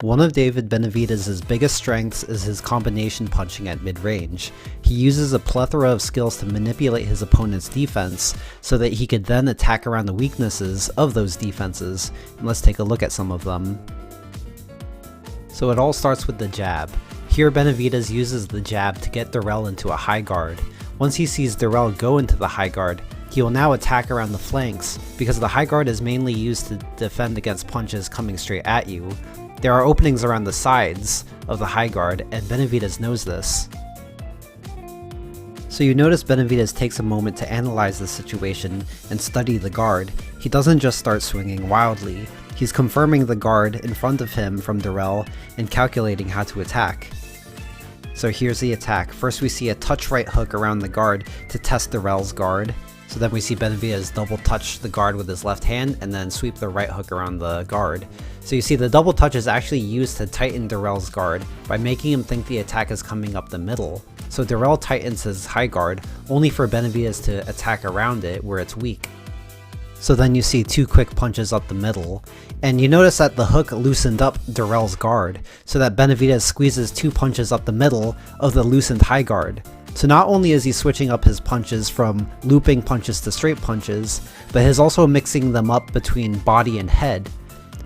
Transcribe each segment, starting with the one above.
One of David Benavidez's biggest strengths is his combination punching at mid-range. He uses a plethora of skills to manipulate his opponent's defense so that he could then attack around the weaknesses of those defenses. And let's take a look at some of them. So it all starts with the jab. Here Benavidez uses the jab to get Darrell into a high guard. Once he sees Darrell go into the high guard, he will now attack around the flanks because the high guard is mainly used to defend against punches coming straight at you. There are openings around the sides of the high guard, and Benavidez knows this. So you notice Benavidez takes a moment to analyze the situation and study the guard. He doesn't just start swinging wildly, he's confirming the guard in front of him from Darrell and calculating how to attack. So here's the attack. First we see a touch right hook around the guard to test Darrell's guard. So then we see Benavidez double touch the guard with his left hand and then sweep the right hook around the guard. So you see the double touch is actually used to tighten Darrell's guard by making him think the attack is coming up the middle. So Darrell tightens his high guard only for Benavidez to attack around it where it's weak. So then you see two quick punches up the middle, and you notice that the hook loosened up Darrell's guard so that Benavidez squeezes two punches up the middle of the loosened high guard. So not only is he switching up his punches from looping punches to straight punches, but he's also mixing them up between body and head.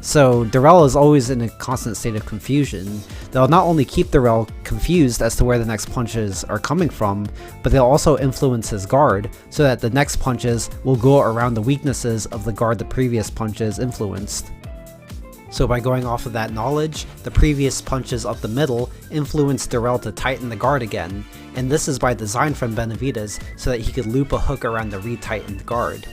So Darrell is always in a constant state of confusion. They'll not only keep Darrell confused as to where the next punches are coming from, but they'll also influence his guard so that the next punches will go around the weaknesses of the guard the previous punches influenced. So by going off of that knowledge, the previous punches up the middle influenced Darrell to tighten the guard again, and this is by design from Benavidez so that he could loop a hook around the retightened guard.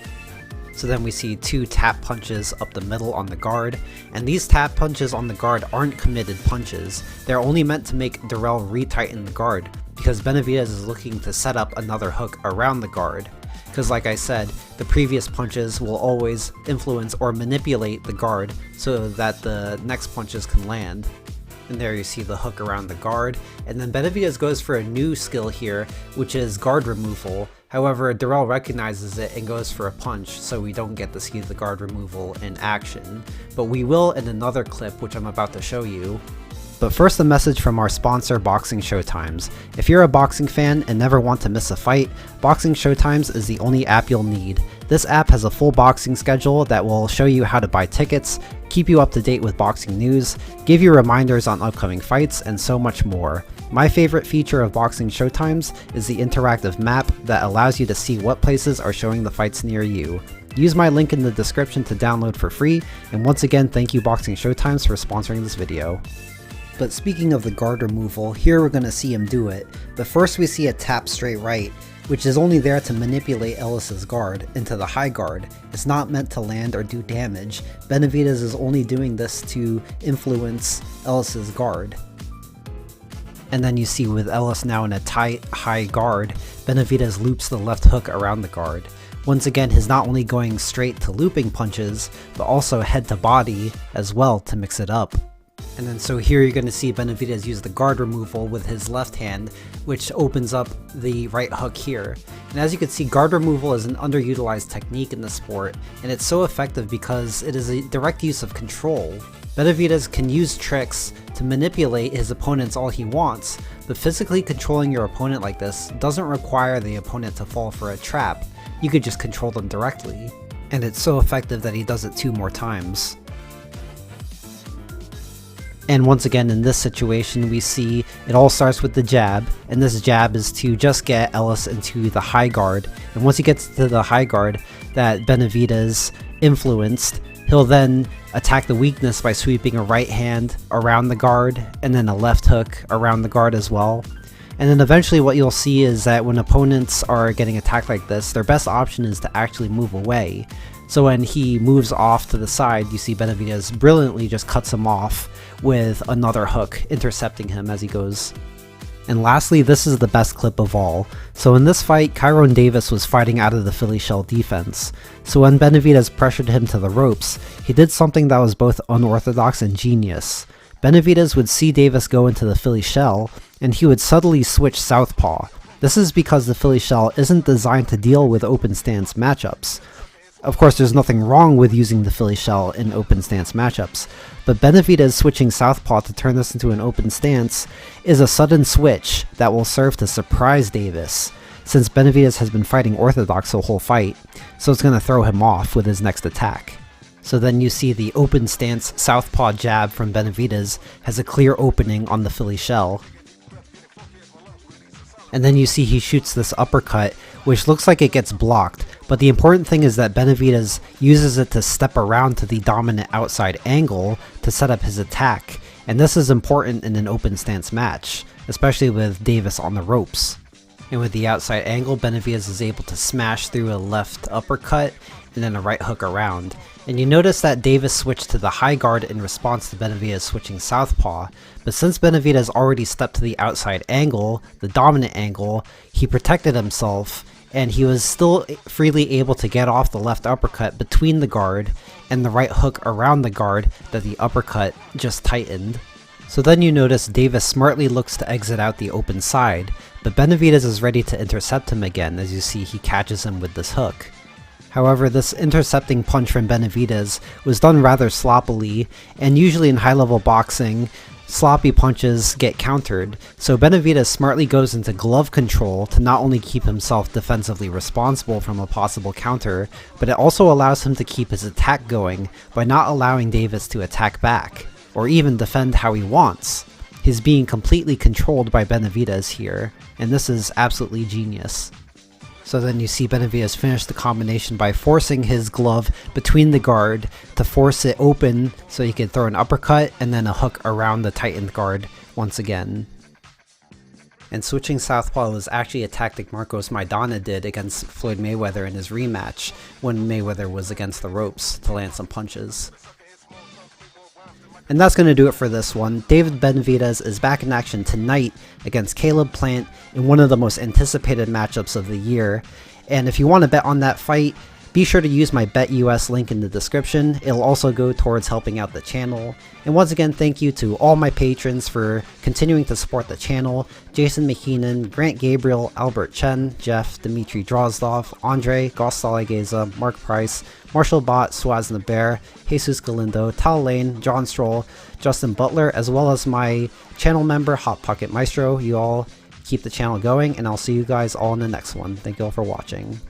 So then we see two tap punches up the middle on the guard, and these tap punches on the guard aren't committed punches. They're only meant to make Darrell retighten the guard, because Benavidez is looking to set up another hook around the guard. Because like I said, the previous punches will always influence or manipulate the guard so that the next punches can land. And there you see the hook around the guard, and then Benavidez goes for a new skill here, which is guard removal. However, Darrell recognizes it and goes for a punch, so we don't get to see the guard removal in action. But we will in another clip, which I'm about to show you. But first, a message from our sponsor, Boxing Showtimes. If you're a boxing fan and never want to miss a fight, Boxing Showtimes is the only app you'll need. This app has a full boxing schedule that will show you how to buy tickets, keep you up to date with boxing news, give you reminders on upcoming fights, and so much more. My favorite feature of Boxing Showtimes is the interactive map that allows you to see what places are showing the fights near you. Use my link in the description to download for free, and once again thank you Boxing Showtimes for sponsoring this video. But speaking of the guard removal, here we're going to see him do it. But first we see a tap straight right, which is only there to manipulate Ellis's guard into the high guard. It's not meant to land or do damage. Benavidez is only doing this to influence Ellis's guard. And then you see with Ellis now in a tight high guard, Benavidez loops the left hook around the guard. Once again, he's not only going straight to looping punches, but also head to body as well to mix it up. And then so here you're going to see Benavidez use the guard removal with his left hand, which opens up the right hook here. And as you can see, guard removal is an underutilized technique in the sport, and it's so effective because it is a direct use of control. Benavidez can use tricks to manipulate his opponents all he wants, but physically controlling your opponent like this doesn't require the opponent to fall for a trap. You could just control them directly. And it's so effective that he does it 2 more times. And once again in this situation we see it all starts with the jab, and this jab is to just get Ellis into the high guard, and once he gets to the high guard that Benavidez influenced, he'll then attack the weakness by sweeping a right hand around the guard and then a left hook around the guard as well. And then eventually what you'll see is that when opponents are getting attacked like this, their best option is to actually move away. So when he moves off to the side, you see Benavidez brilliantly just cuts him off with another hook, intercepting him as he goes. And lastly, this is the best clip of all. So in this fight, Kyron Davis was fighting out of the Philly shell defense. So when Benavidez pressured him to the ropes, he did something that was both unorthodox and genius. Benavidez would see Davis go into the Philly shell, and he would subtly switch southpaw. This is because the Philly shell isn't designed to deal with open stance matchups. Of course, there's nothing wrong with using the Philly shell in open stance matchups, but Benavidez switching southpaw to turn this into an open stance is a sudden switch that will serve to surprise Davis, since Benavidez has been fighting orthodox the whole fight, so it's going to throw him off with his next attack. So then you see the open stance southpaw jab from Benavidez has a clear opening on the Philly shell. And then you see he shoots this uppercut, which looks like it gets blocked, but the important thing is that Benavidez uses it to step around to the dominant outside angle to set up his attack, and this is important in an open stance match, especially with Davis on the ropes. And with the outside angle, Benavidez is able to smash through a left uppercut and then a right hook around. And you notice that Davis switched to the high guard in response to Benavidez switching southpaw, but since Benavidez already stepped to the outside angle, the dominant angle, he protected himself, and he was still freely able to get off the left uppercut between the guard and the right hook around the guard that the uppercut just tightened. So then you notice Davis smartly looks to exit out the open side, but Benavidez is ready to intercept him again, as you see he catches him with this hook. However, this intercepting punch from Benavidez was done rather sloppily, and usually in high-level boxing, sloppy punches get countered, so Benavidez smartly goes into glove control to not only keep himself defensively responsible from a possible counter, but it also allows him to keep his attack going by not allowing Davis to attack back, or even defend how he wants. He's being completely controlled by Benavidez here, and this is absolutely genius. So then you see Benavidez finish the combination by forcing his glove between the guard to force it open so he could throw an uppercut and then a hook around the tightened guard once again. And switching southpaw was actually a tactic Marcos Maidana did against Floyd Mayweather in his rematch when Mayweather was against the ropes to land some punches. And that's going to do it for this one. David Benavidez is back in action tonight against Caleb Plant in one of the most anticipated matchups of the year. And if you want to bet on that fight, be sure to use my BetUS link in the description. It'll also go towards helping out the channel. And once again, thank you to all my patrons for continuing to support the channel. Jason McKeenan, Grant Gabriel, Albert Chen, Jeff, Dmitry Drozdov, Andre, Gostalegeza, Mark Price, Marshall Bott, Swaz Naber, Jesus Galindo, Tal Lane, John Stroll, Justin Butler, as well as my channel member, Hot Pocket Maestro. You all keep the channel going, and I'll see you guys all in the next one. Thank you all for watching.